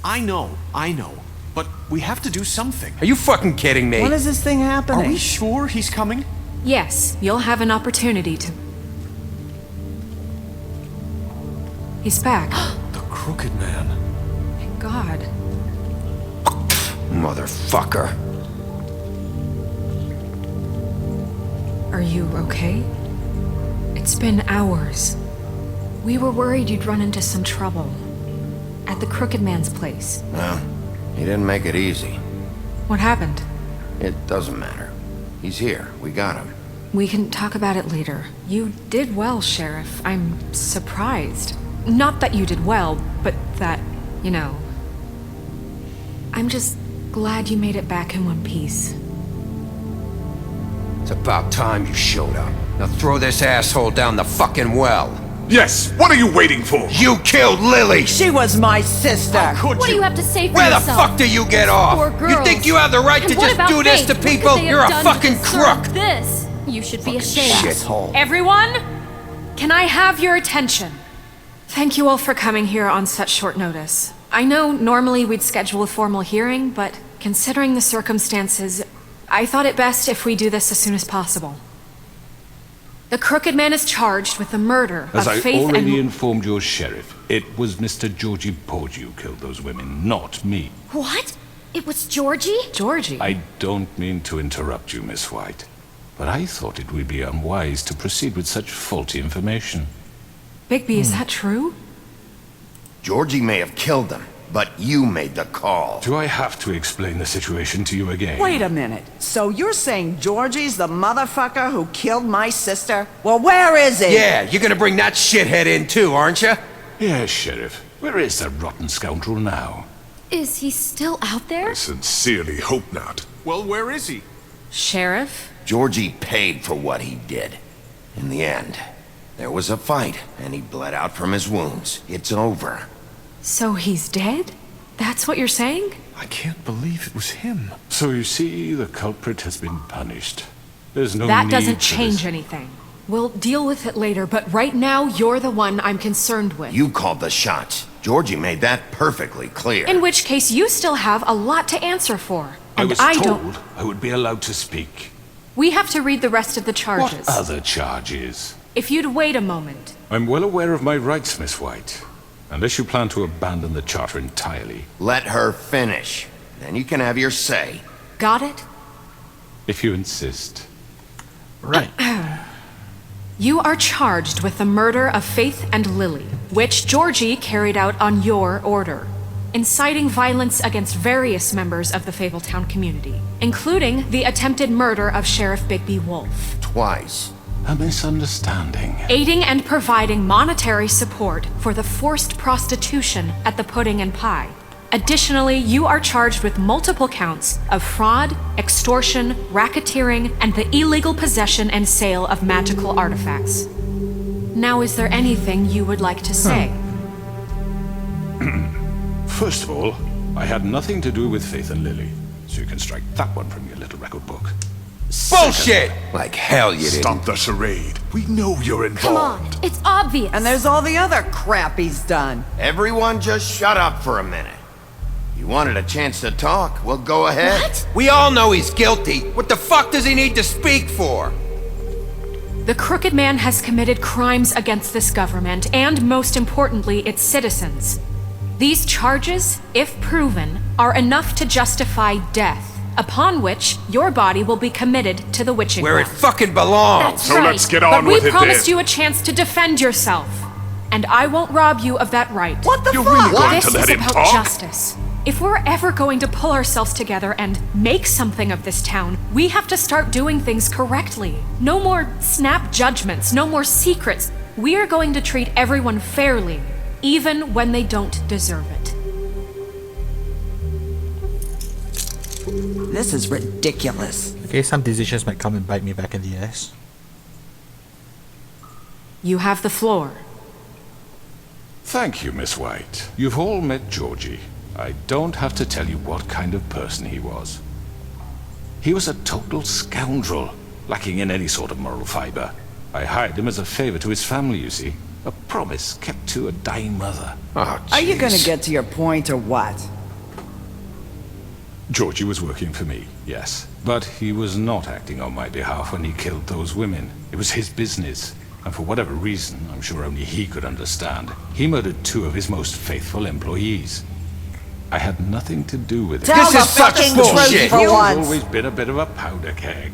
I know. But we have to do something. Are you fucking kidding me? When is this thing happening? Are we sure he's coming? Yes, you'll have an opportunity to... He's back. The Crooked Man. Thank God. Motherfucker. Are you okay? It's been hours. We were worried you'd run into some trouble. At the Crooked Man's place. Well, he didn't make it easy. What happened? It doesn't matter. He's here. We got him. We can talk about it later. You did well, Sheriff. I'm surprised. Not that you did well, but that, you know... I'm just glad you made it back in one piece. It's about time you showed up. Now throw this asshole down the fucking well. Yes, what are you waiting for? You killed Lily! She was my sister! What do you have to say for Where yourself? the fuck do you get off? Poor girls. You think you have the right And to what just about do this Faith? to What could people? they have You're a done to fucking deserve crook! This. You should be ashamed. Shithole. Everyone, can I have your attention? Thank you all for coming here on such short notice. I know normally we'd schedule a formal hearing, but considering the circumstances, I thought it best if we do this as soon as possible. The Crooked Man is charged with the murder As of I Faith already and... informed your sheriff, it was Mr. Georgie Porgy who killed those women, not me. What? It was Georgie? Georgie? I don't mean to interrupt you, Miss White, but I thought it would be unwise to proceed with such faulty information. Bigby, is that true? Georgie may have killed them, but you made the call. Do I have to explain the situation to you again? Wait a minute. So you're saying Georgie's the motherfucker who killed my sister? Well, where is he? Yeah, you're gonna bring that shithead in too, aren't you? Yes, Sheriff. Where is that rotten scoundrel now? Is he still out there? I sincerely hope not. Well, where is he? Sheriff? Georgie paid for what he did. In the end, there was a fight, and he bled out from his wounds. It's over. So he's dead? That's what you're saying? I can't believe it was him. So you see, the culprit has been punished. There's no That need doesn't for change this. anything. We'll deal with it later, but right now, you're the one I'm concerned with. You called the shots. Georgie made that perfectly clear. In which case, you still have a lot to answer for. I And was don't... told I would be allowed to speak. We have to read the rest of the charges. What other charges? If you'd wait a moment. I'm well aware of my rights, Miss White. Unless you plan to abandon the charter entirely. Let her finish. Then you can have your say. Got it? If you insist. Right. You are charged with the murder of Faith and Lily, which Georgie carried out on your order, inciting violence against various members of the Fabletown community, including the attempted murder of Sheriff Bigby Wolf. Twice. A misunderstanding. Aiding and providing monetary support for the forced prostitution at the Pudding and Pie. Additionally, you are charged with multiple counts of fraud, extortion, racketeering, and the illegal possession and sale of magical artifacts. Now, is there anything you would like to say? First of all, I had nothing to do with Faith and Lily, so you can strike that one from your little record book. Bullshit! Like hell you didn't. Stop the charade. We know you're Come involved. on, it's obvious. And there's all the other crap he's done. Everyone just shut up for a minute. You wanted a chance to talk? Well, go ahead. What? We all know he's guilty. What the fuck does he need to speak for? The Crooked Man has committed crimes against this government and, most importantly, its citizens. These charges, if proven, are enough to justify death, upon which your body will be committed to the witching Where it well. fucking belongs. That's So right. let's get on But with we it promised then. you a chance to defend yourself, and I won't rob you of that right. What the You're fuck? really going This to let is him about talk? justice. If we're ever going to pull ourselves together and make something of this town, we have to start doing things correctly. No more snap judgments, no more secrets. We are going to treat everyone fairly, even when they don't deserve it. This is ridiculous. Okay, some decisions might come and bite me back in the ass. You have the floor. Thank you, Miss White. You've all met Georgie. I don't have to tell you what kind of person he was. He was a total scoundrel, lacking in any sort of moral fiber. I hired him as a favor to his family, you see. A promise kept to a dying mother. Oh, Are you gonna jeez. get to your point or what? Georgie was working for me, yes. But he was not acting on my behalf when he killed those women. It was his business. And for whatever reason, I'm sure only he could understand, he murdered 2 of his most faithful employees. I had nothing to do with it. Tell This the is such fucking bullshit. truth for He's once. always been a bit of a powder keg.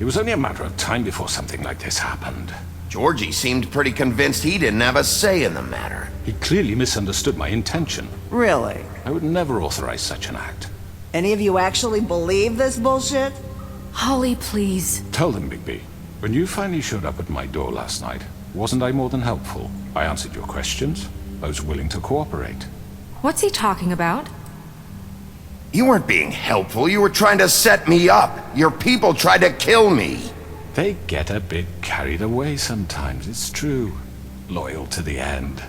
It was only a matter of time before something like this happened. Georgie seemed pretty convinced he didn't have a say in the matter. He clearly misunderstood my intention. Really? I would never authorize such an act. Any of you actually believe this bullshit? Holly, please. Tell them, Bigby. When you finally showed up at my door last night, wasn't I more than helpful? I answered your questions. I was willing to cooperate. What's he talking about? You weren't being helpful, you were trying to set me up. Your people tried to kill me. They get a bit carried away sometimes, it's true. Loyal to the end.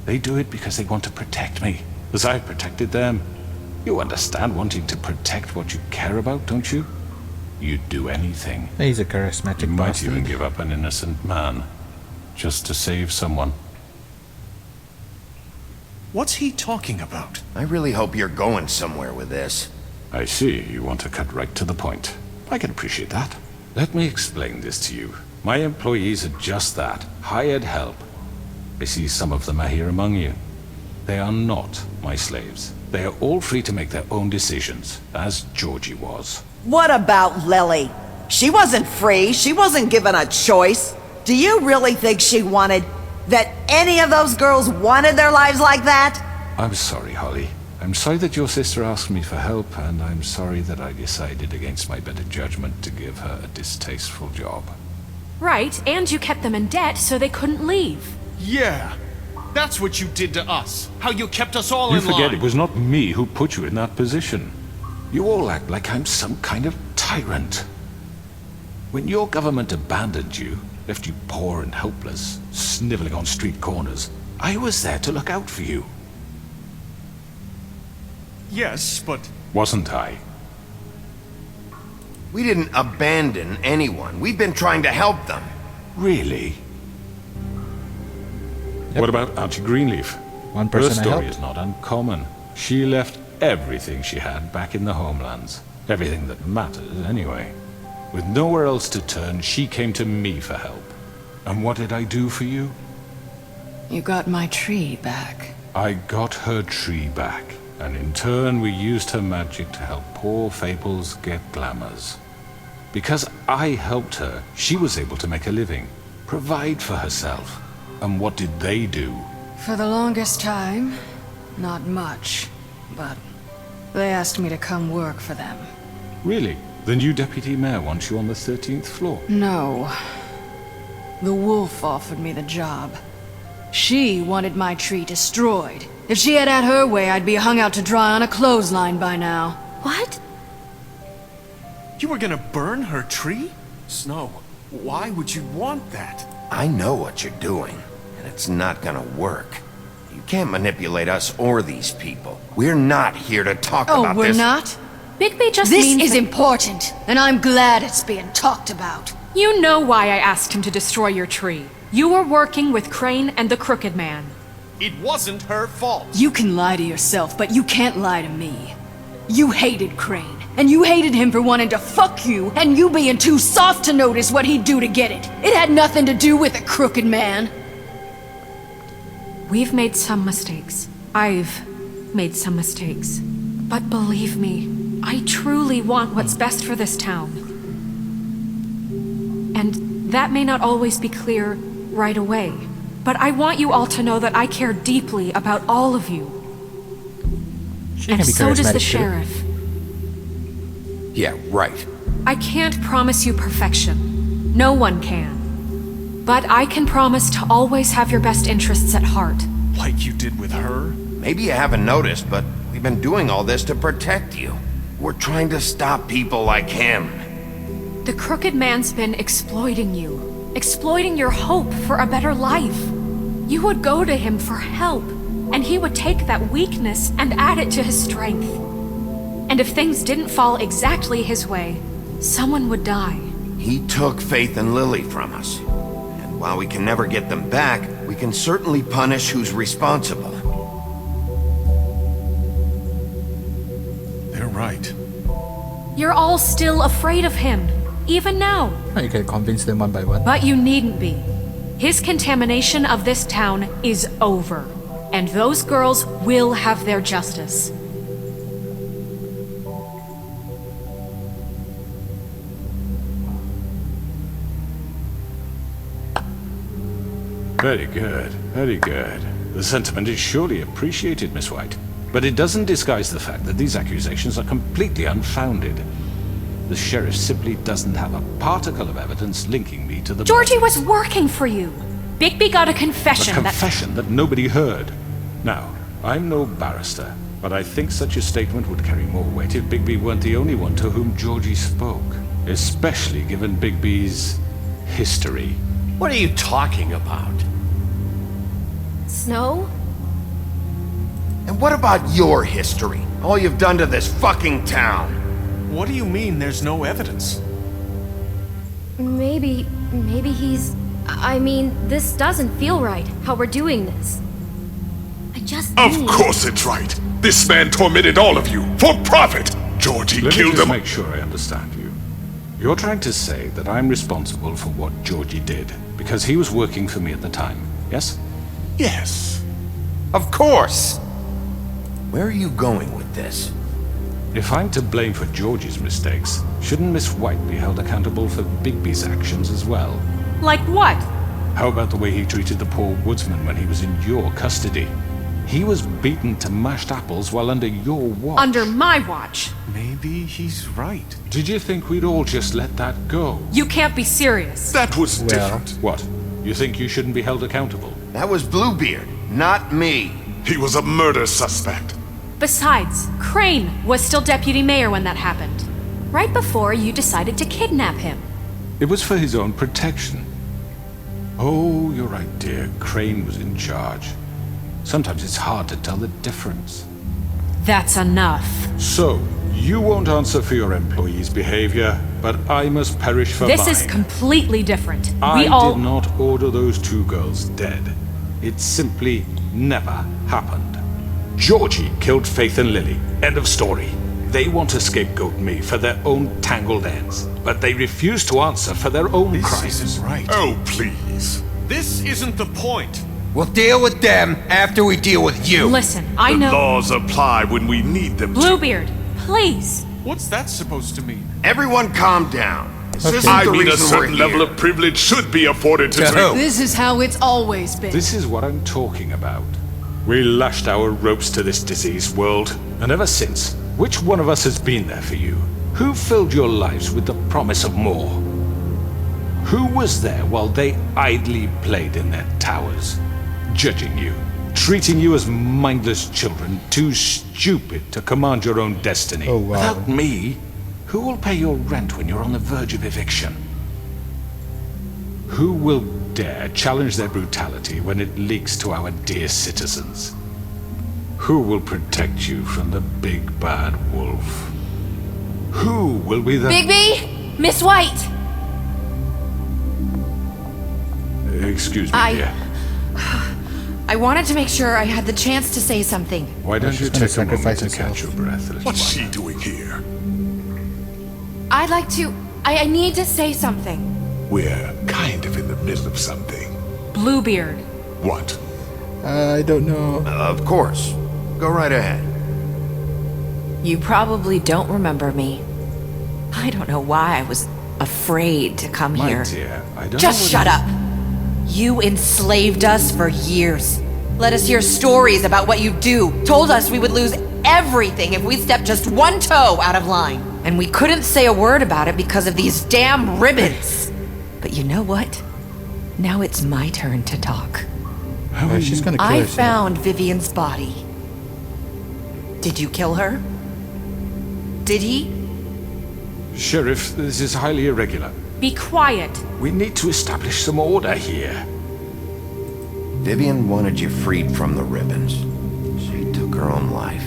They do it because they want to protect me, as I've protected them. You understand wanting to protect what you care about, don't you? You'd do anything. He's a You charismatic might even bastard. give up an innocent man, just to save someone. What's he talking about? I really hope you're going somewhere with this. I see, you want to cut right to the point. I can appreciate that. Let me explain this to you. My employees are just that, hired help. I see some of them are here among you. They are not my slaves. They are all free to make their own decisions, as Georgie was. What about Lily? She wasn't free. She wasn't given a choice. Do you really think she wanted... that any of those girls wanted their lives like that? I'm sorry, Holly. I'm sorry that your sister asked me for help, and I'm sorry that I decided against my better judgment to give her a distasteful job. Right, and you kept them in debt so they couldn't leave. Yeah. That's what you did to us. How you kept us all You in forget line. it was not me who put you in that position. You all act like I'm some kind of tyrant. When your government abandoned you, left you poor and helpless, sniveling on street corners, I was there to look out for you. Yes, but... Wasn't I? We didn't abandon anyone. We've been trying to help them. Really? What about Auntie Greenleaf? One Her person I story helped. is not uncommon. She left everything she had back in the homelands. Everything that matters, anyway. With nowhere else to turn, she came to me for help. And what did I do for you? You got my tree back. I got her tree back, and in turn we used her magic to help poor Fables get glamours. Because I helped her, she was able to make a living, provide for herself. And what did they do? For the longest time, not much. But they asked me to come work for them. Really? The new deputy mayor wants you on the 13th floor? No. The wolf offered me the job. She wanted my tree destroyed. If she had her way, I'd be hung out to dry on a clothesline by now. What? You were gonna burn her tree? Snow, why would you want that? I know what you're doing, and it's not gonna work. You can't manipulate us or these people. We're not here to talk Oh, about we're this. not? Bigby just This means is that- important, and I'm glad it's being talked about. You know why I asked him to destroy your tree. You were working with Crane and the Crooked Man. It wasn't her fault. You can lie to yourself, but you can't lie to me. You hated Crane, and you hated him for wanting to fuck you, and you being too soft to notice what he'd do to get it. It had nothing to do with the Crooked Man. We've made some mistakes. I've made some mistakes. But believe me, I truly want what's best for this town. And that may not always be clear right away. But I want you all to know that I care deeply about all of you. She And can be so does the charismatic too. sheriff. Yeah, right. I can't promise you perfection. No one can. But I can promise to always have your best interests at heart. Like you did with her? Maybe you haven't noticed, but we've been doing all this to protect you. We're trying to stop people like him. The Crooked Man's been exploiting you. Exploiting your hope for a better life. You would go to him for help, and he would take that weakness and add it to his strength. And if things didn't fall exactly his way, someone would die. He took Faith and Lily from us. And While we can never get them back, we can certainly punish who's responsible. They're right. You're all still afraid of him, even now. You can convince them one by one. But you needn't be. His contamination of this town is over, and those girls will have their justice. Very good, very good. The sentiment is surely appreciated, Miss White. But it doesn't disguise the fact that these accusations are completely unfounded. The sheriff simply doesn't have a particle of evidence linking me to the... Georgie was working for you. Bigby got a confession A confession that nobody heard. Now, I'm no barrister, but I think such a statement would carry more weight if Bigby weren't the only one to whom Georgie spoke. Especially given Bigby's history. What are you talking about? Snow? And what about your history? All you've done to this fucking town? What do you mean there's no evidence? Maybe he's... I mean, this doesn't feel right, how we're doing this. I just Of need... course it's right. This man tormented all of you for profit. Georgie Let me killed just him. make sure I understand you. You're trying to say that I'm responsible for what Georgie did because he was working for me at the time, yes? Yes. Of course! Where are you going with this? If I'm to blame for Georgie's mistakes, shouldn't Miss White be held accountable for Bigby's actions as well? Like what? How about the way he treated the poor woodsman when he was in your custody? He was beaten to mashed apples while under your watch. Under my watch. Maybe he's right. Did you think we'd all just let that go? You can't be serious. That was different. What? You think you shouldn't be held accountable? That was Bluebeard, not me. He was a murder suspect. Besides, Crane was still deputy mayor when that happened. Right before you decided to kidnap him. It was for his own protection. Oh, you're right, dear. Crane was in charge. Sometimes it's hard to tell the difference. That's enough. So, you won't answer for your employees' behavior, but I must perish for This mine. is completely different. I We all... did not order those two girls dead. It simply never happened. Georgie killed Faith and Lily. End of story. They want to scapegoat me for their own tangled ends, but they refuse to answer for their own This crimes. isn't right. Oh, please. This isn't the point. We'll deal with them after we deal with you. Listen, I The know... laws apply when we need them to. Bluebeard, please. What's that supposed to mean? Everyone calm down. This isn't I the mean, a reason certain we're level here. of privilege should be afforded to To drink. who? This is how it's always been. This is what I'm talking about. We lashed our ropes to this diseased world, and ever since, which one of us has been there for you? Who filled your lives with the promise of more? Who was there while they idly played in their towers, judging you, treating you as mindless children, too stupid to command your own destiny? Oh, wow. Without me, who will pay your rent when you're on the verge of eviction? Who will dare challenge their brutality when it leaks to our dear citizens? Who will protect you from the big bad wolf? Who will be the... Bigby! Miss White! Excuse me, dear. I wanted to make sure I had the chance to say something. Why don't you she's gonna take a moment sacrifice to catch your herself. breath, little What's one? she doing here? I'd like to... I need to say something. We're kind of in the middle of something. Bluebeard. What? I don't know. Of course. Go right ahead. You probably don't remember me. I don't know why I was afraid to come My here. dear, I don't Just know shut whether- up. You enslaved us for years. Let us hear stories about what you do. Told us we would lose everything if we stepped just one toe out of line. And we couldn't say a word about it because of these damn ribbons. But you know what? Now it's my turn to talk. She's gonna kill I herself. found Vivian's body. Did you kill her? Did he? Sheriff, this is highly irregular. Be quiet. We need to establish some order here. Vivian wanted you freed from the ribbons. She took her own life.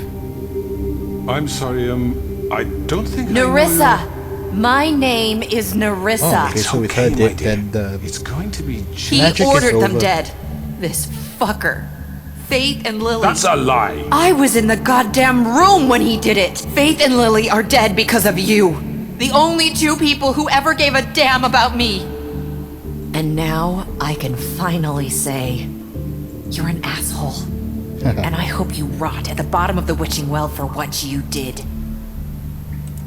I'm sorry, I don't think I know Nerissa! My name is Narissa. Oh, okay, so with her my dead, dear. then the It's going to be He magic is ordered them over. dead. This fucker. Faith and Lily. That's a lie. I was in the goddamn room when he did it. Faith and Lily are dead because of you. The only two people who ever gave a damn about me. And now I can finally say, you're an asshole. And I hope you rot at the bottom of the witching well for what you did.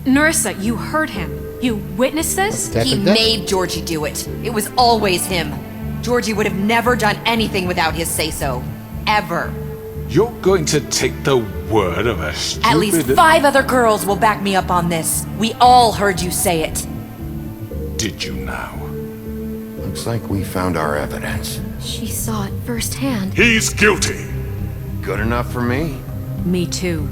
Narissa, you heard him. You witnessed this? Death He and death? made Georgie do it. It was always him. Georgie would have never done anything without his say-so. Ever. You're going to take the word of a stupid... At least 5 other girls will back me up on this. We all heard you say it. Did you now? Looks like we found our evidence. She saw it firsthand. He's guilty. Good enough for me. Me too.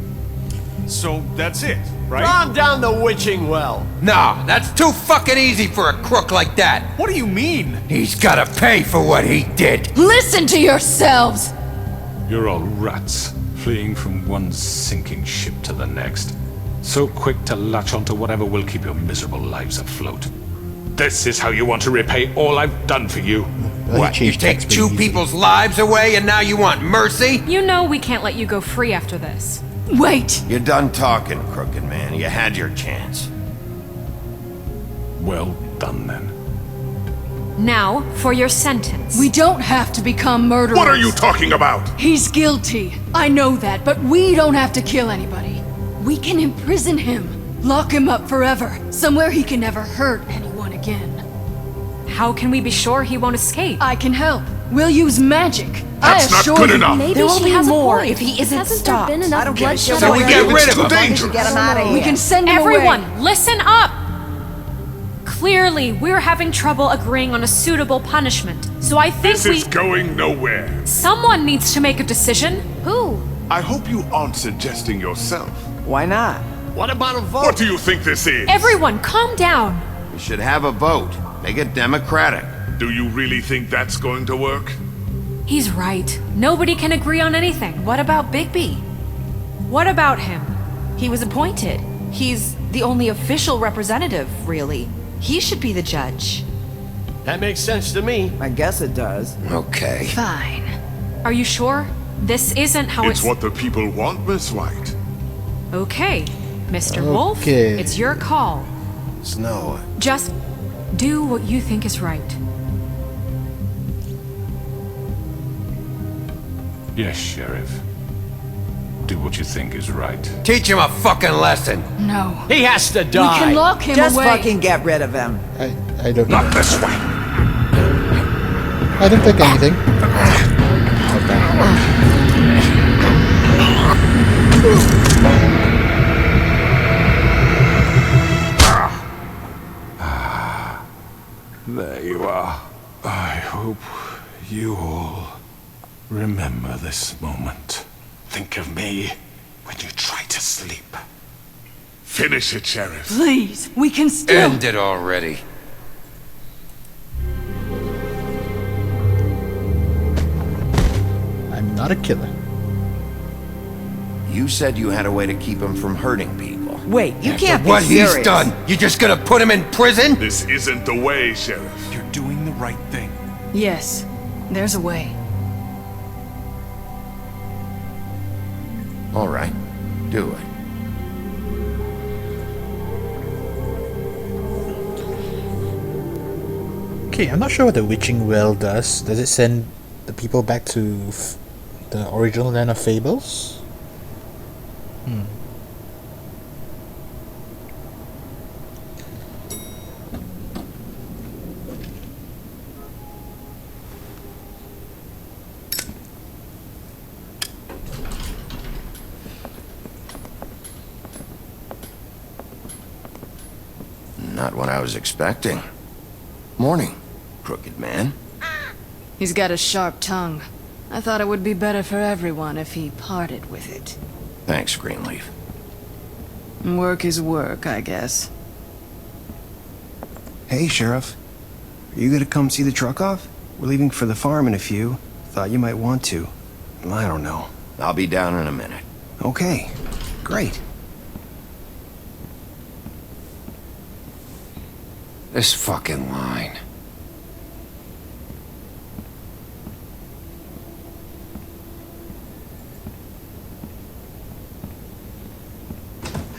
So that's it, right? Calm down the witching well. No, that's too fucking easy for a crook like that. What do you mean? He's gotta pay for what he did. Listen to yourselves! You're all rats, fleeing from one sinking ship to the next. So quick to latch onto whatever will keep your miserable lives afloat. This is how you want to repay all I've done for you? Well, he What, you changed take text 2 pretty easy. people's lives away and now you want mercy? You know we can't let you go free after this. Wait! You're done talking, crooked man. You had your chance. Well done, then. Now, for your sentence. We don't have to become murderers. What are you talking about? He's guilty. I know that, but we don't have to kill anybody. We can imprison him. Lock him up forever. Somewhere he can never hurt anyone again. How can we be sure he won't escape? I can help. We'll use magic. That's I not assure good you. enough. Maybe There will she be has more a point. if he isn't Hasn't stopped. there been enough I don't give a bloodshed shit So we what get you do. rid of him. As long as you get him out of here. We can send him Everyone, away. listen up! Clearly, we're having trouble agreeing on a suitable punishment. So I think This is going nowhere. someone needs to make a decision. Who? I hope you aren't suggesting yourself. Why not? What about a vote? What do you think this is? Everyone, calm down. We should have a vote. Make it democratic. Do you really think that's going to work? He's right. Nobody can agree on anything. What about Bigby? What about him? He was appointed. He's the only official representative, really. He should be the judge. That makes sense to me. I guess it does. Okay. Fine. Are you sure? This isn't how It's what the people want, Miss White. Okay, Mr. Wolf, Okay. it's your call. Snow. Just do what you think is right. Yes, Sheriff. Do what you think is right. Teach him a fucking lesson. No. He has to We die. can lock him Just away. fucking get rid of him. I don't know. Not this way. I don't take anything. There you are. I hope you all remember this moment. Think of me when you try to sleep. Finish it, Sheriff. Please, we can still. End it already. I'm not a killer. You said you had a way to keep him from hurting people. Wait, you can't be What serious. he's done, you just gonna put him in prison? This isn't the way, Sheriff. You're doing the right thing. Yes, there's a way. All right, do it. Okay, I'm not sure what the witching well does. Does it send the people back to the original land of fables? Not what I was expecting. Morning, crooked man. He's got a sharp tongue. I thought it would be better for everyone if he parted with it. Thanks, Greenleaf. Work is work, I guess. Hey, Sheriff. Are you gonna come see the truck off? We're leaving for the farm in a few. Thought you might want to. I don't know. I'll be down in a minute. Okay, great. This fucking line.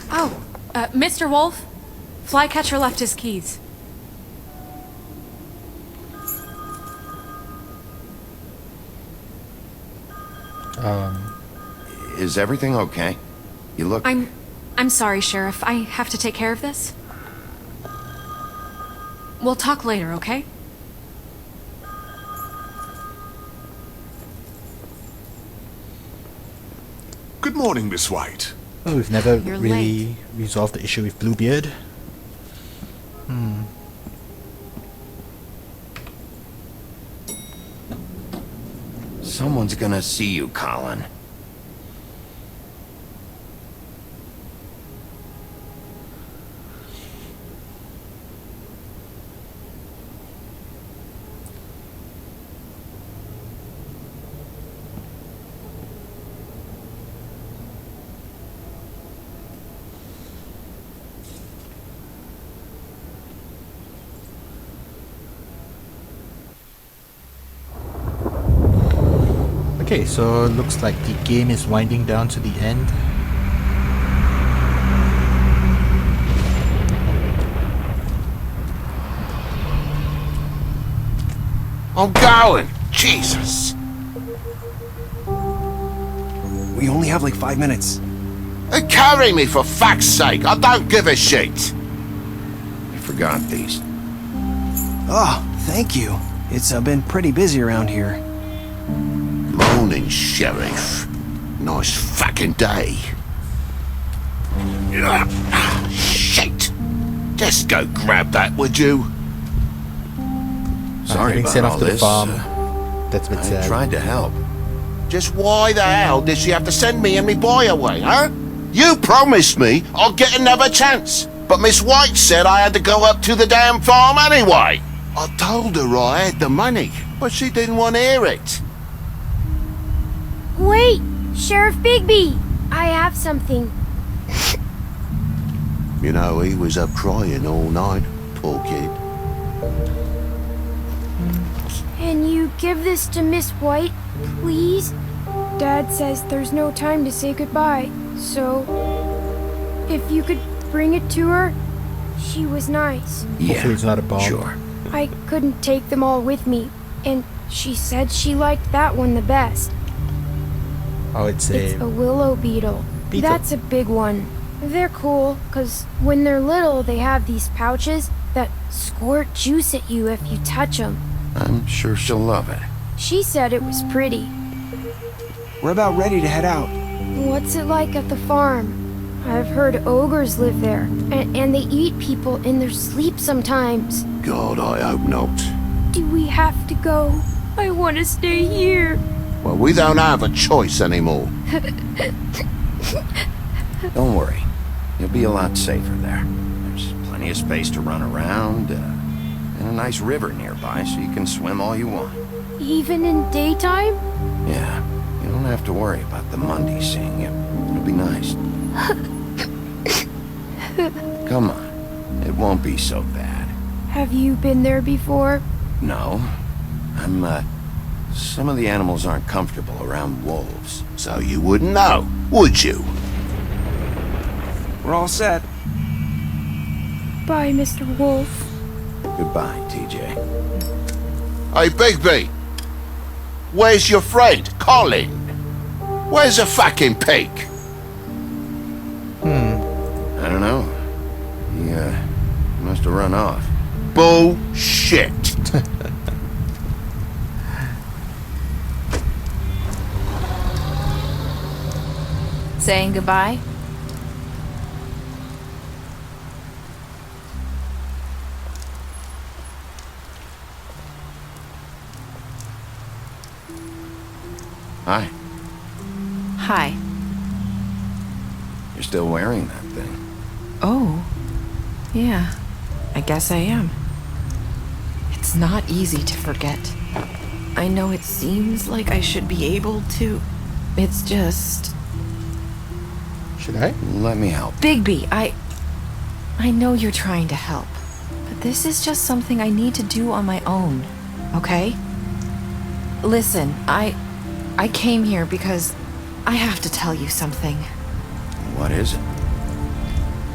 Oh, Mr. Wolf, Flycatcher left his keys. Is everything okay? You look... I'm sorry, Sheriff. I have to take care of this. We'll talk later, okay? Good morning, Miss White. Oh, we've never You're really late. resolved the issue with Bluebeard. Someone's gonna see you, Colin. Okay, so it looks like the game is winding down to the end. I'm going! Jesus! We only have like 5 minutes. Carry me for fuck's sake! I don't give a shit! I forgot these. Oh, thank you. It's been pretty busy around here. Morning, Sheriff. Nice fucking day. Shit! Just go grab that, would you? Sorry Having about sent all off to the this. farm. That's a bit I sad. tried to help. Just why the hell did she have to send me and me boy away, huh? You promised me I'd get another chance, but Miss White said I had to go up to the damn farm anyway. I told her I had the money, but she didn't want to hear it. Wait, Sheriff Bigby! I have something. You know, he was up crying all night, poor kid. Can you give this to Miss White, please? Dad says there's no time to say goodbye, so if you could bring it to her, she was nice. Hopefully it's not a bomb. Sure. I couldn't take them all with me, and she said she liked that one the best. Oh, it's It's a willow beetle. Beetle. That's a big one. They're cool, because when they're little, they have these pouches that squirt juice at you if you touch them. I'm sure she'll love it. She said it was pretty. We're about ready to head out. What's it like at the farm? I've heard ogres live there, and they eat people in their sleep sometimes. God, I hope not. Do we have to go? I want to stay here. Well, we don't have a choice anymore. Don't worry. You'll be a lot safer there. There's plenty of space to run around, and a nice river nearby so you can swim all you want. Even in daytime? Yeah, you don't have to worry about the Monday seeing you. It'll be nice. Come on. It won't be so bad. Have you been there before? No. Some of the animals aren't comfortable around wolves. So you wouldn't know, would you? We're all set. Bye, Mr. Wolf. Goodbye, TJ. Hey, Bigby! Where's your friend, Colin? Where's the fucking pig? I don't know. He must have run off. Bullshit! Saying goodbye? Hi. Hi. You're still wearing that thing. Oh. Yeah. I guess I am. It's not easy to forget. I know it seems like I should be able to. It's just... Should I? Let me help. Bigby, I know you're trying to help, but This is just something I need to do on my own, okay? Listen, I came here because I have to tell you something. What is it?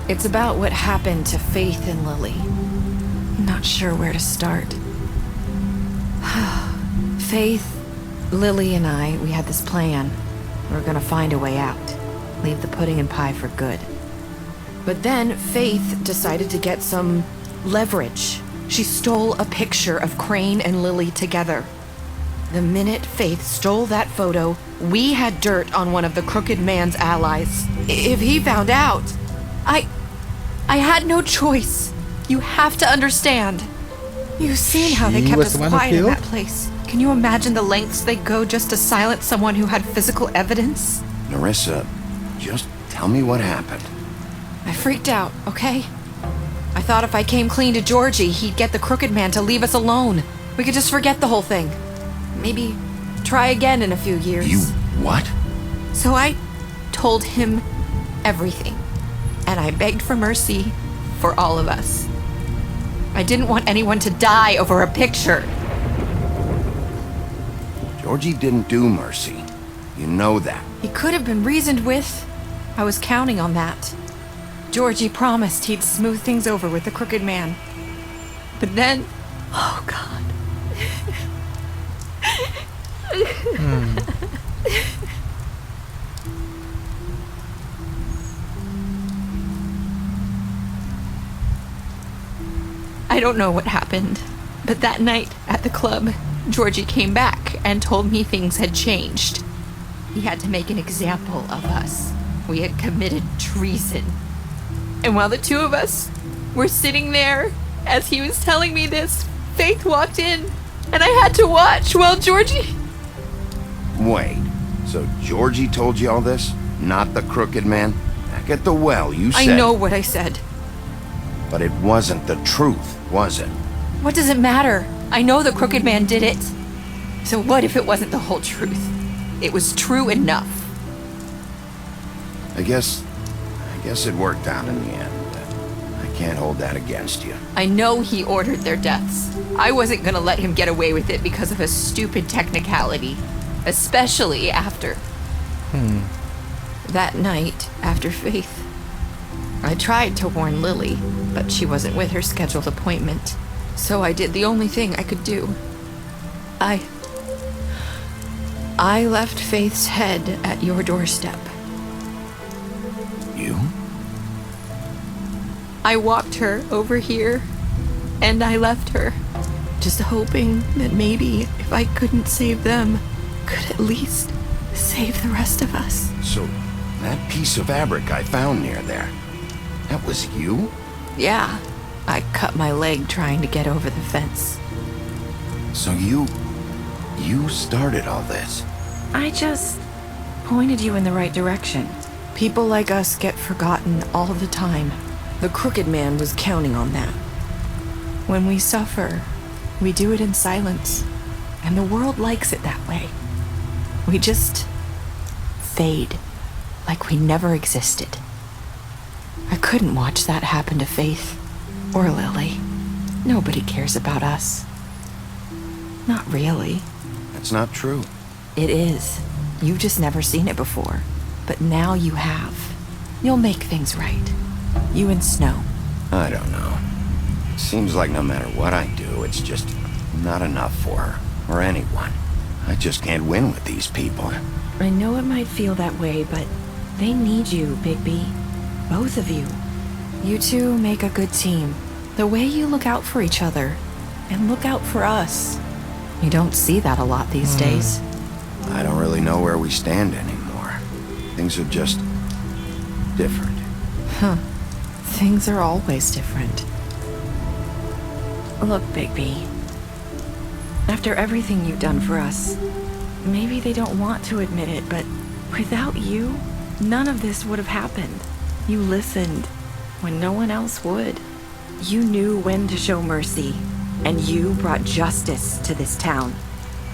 It's about what happened to Faith and Lily. I'm not sure where to start. Faith, Lily, and I, we had this plan. We were gonna find a way out. Leave the pudding and pie for good. But then Faith decided to get some leverage. She stole a picture of Crane and Lily together. The minute Faith stole that photo, we had dirt on one of the Crooked Man's allies. If he found out, I had no choice. You have to understand. You've seen how they kept us quiet in that place. Can you imagine the lengths they go just to silence someone who had physical evidence? Nerissa, just tell me what happened. I freaked out, okay? I thought if I came clean to Georgie, he'd get the Crooked Man to leave us alone. We could just forget the whole thing. Maybe try again in a few years. You what? So I told him everything. And I begged for mercy for all of us. I didn't want anyone to die over a picture. Georgie didn't do mercy. You know that. He could have been reasoned with. I was counting on that. Georgie promised he'd smooth things over with the Crooked Man. But then... Oh, God. I don't know what happened, but that night at the club, Georgie came back and told me things had changed. He had to make an example of us. We had committed treason. And while the two of us were sitting there, as he was telling me this, Faith walked in, and I had to watch while Georgie... Wait, so Georgie told you all this? Not the Crooked Man? Back at the well, you said... I know what I said. But it wasn't the truth, was it? What does it matter? I know the Crooked Man did it. So what if it wasn't the whole truth? It was true enough. I guess it worked out in the end. I can't hold that against you. I know he ordered their deaths. I wasn't gonna let him get away with it because of a stupid technicality. Especially after... That night, after Faith, I tried to warn Lily, but she wasn't with her scheduled appointment. So I did the only thing I could do. I left Faith's head at your doorstep. You? I walked her over here, and I left her, just hoping that maybe if I couldn't save them, could at least save the rest of us. So, that piece of fabric I found near there, that was you? Yeah, I cut my leg trying to get over the fence. So you started all this? I just pointed you in the right direction. People like us get forgotten all the time. The Crooked Man was counting on that. When we suffer, we do it in silence, and the world likes it that way. We just fade, like we never existed. I couldn't watch that happen to Faith or Lily. Nobody cares about us. Not really. That's not true. It is. You've just never seen it before. But now you have. You'll make things right. You and Snow. I don't know. It seems like no matter what I do, it's just not enough for her, or anyone. I just can't win with these people. I know it might feel that way, but they need you, Bigby. Both of you. You two make a good team. The way you look out for each other, and look out for us. You don't see that a lot these days. I don't really know where we stand anymore. Things are just different. Huh. Things are always different. Look, Bigby. After everything you've done for us, maybe they don't want to admit it, but without you, none of this would have happened. You listened when no one else would. You knew when to show mercy, and you brought justice to this town.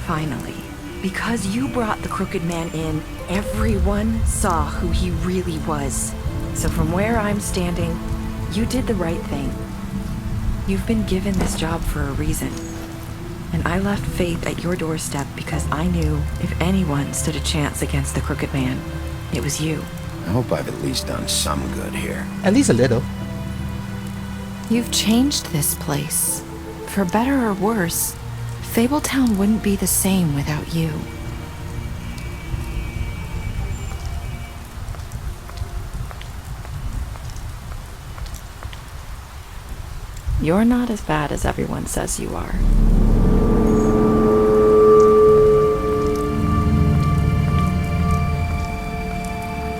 Finally. Because you brought the Crooked Man in, everyone saw who he really was. So from where I'm standing, you did the right thing. You've been given this job for a reason. And I left Faith at your doorstep because I knew if anyone stood a chance against the Crooked Man, it was you. I hope I've at least done some good here. At least a little. You've changed this place. For better or worse, Fabletown wouldn't be the same without you. You're not as bad as everyone says you are.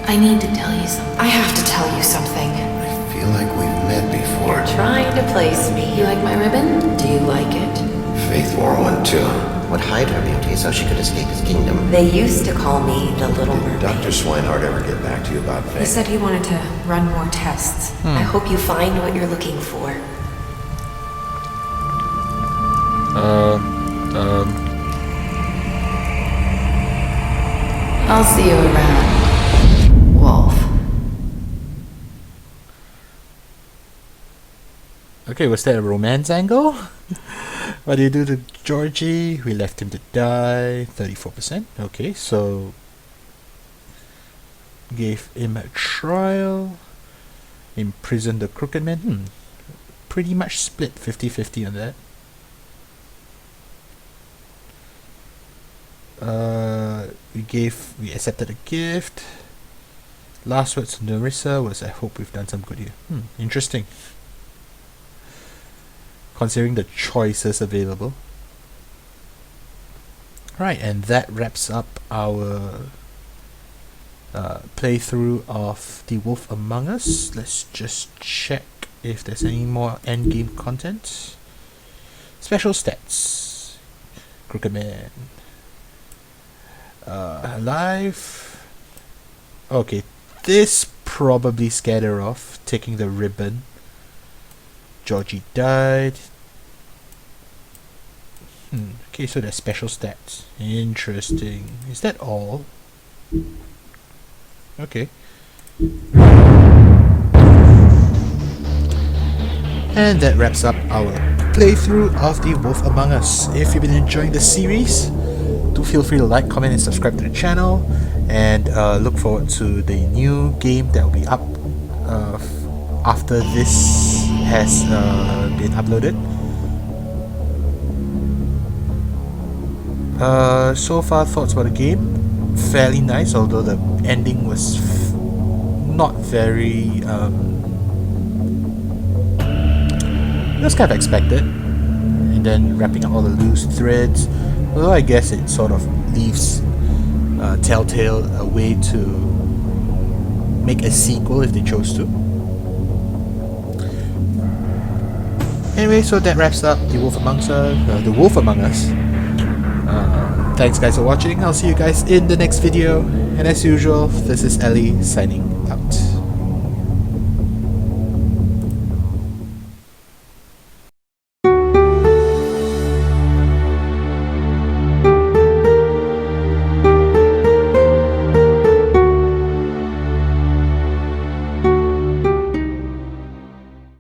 I need to tell you something. I have to tell you something. I feel like we've met before. Trying to place me. You like my ribbon? Do you like it? Faith wore one too. Would hide her beauty so she could escape his kingdom. They used to call me the Little Mermaid. Did Dr. Swinehart ever get back to you about Faith? He said he wanted to run more tests. I hope you find what you're looking for. I'll see you around, Wolf. Okay, was that a romance angle? What do you do to Georgie? We left him to die. 34%. Okay, so gave him a trial. Imprisoned the Crooked Man. Pretty much split 50-50 on that. We accepted a gift. Last words to Nerissa was, I hope we've done some good here. Interesting. Considering the choices available. Right, and that wraps up our playthrough of The Wolf Among Us. Let's just check if there's any more endgame content. Special stats. Crooked Man. Alive. Okay, this probably scared her off, taking the ribbon. Georgie died. Okay, so there's special stats. Interesting. Is that all? Okay. And that wraps up our playthrough of The Wolf Among Us. If you've been enjoying the series, do feel free to like, comment, and subscribe to the channel. And look forward to the new game that will be up after this has been uploaded. So far, thoughts about the game? Fairly nice, although the ending was not very... it was kind of expected. And then wrapping up all the loose threads. Although I guess it sort of leaves Telltale a way to make a sequel if they chose to. Anyway, so that wraps up The Wolf Among Us. Thanks guys for watching. I'll see you guys in the next video. And as usual, this is Elly signing out.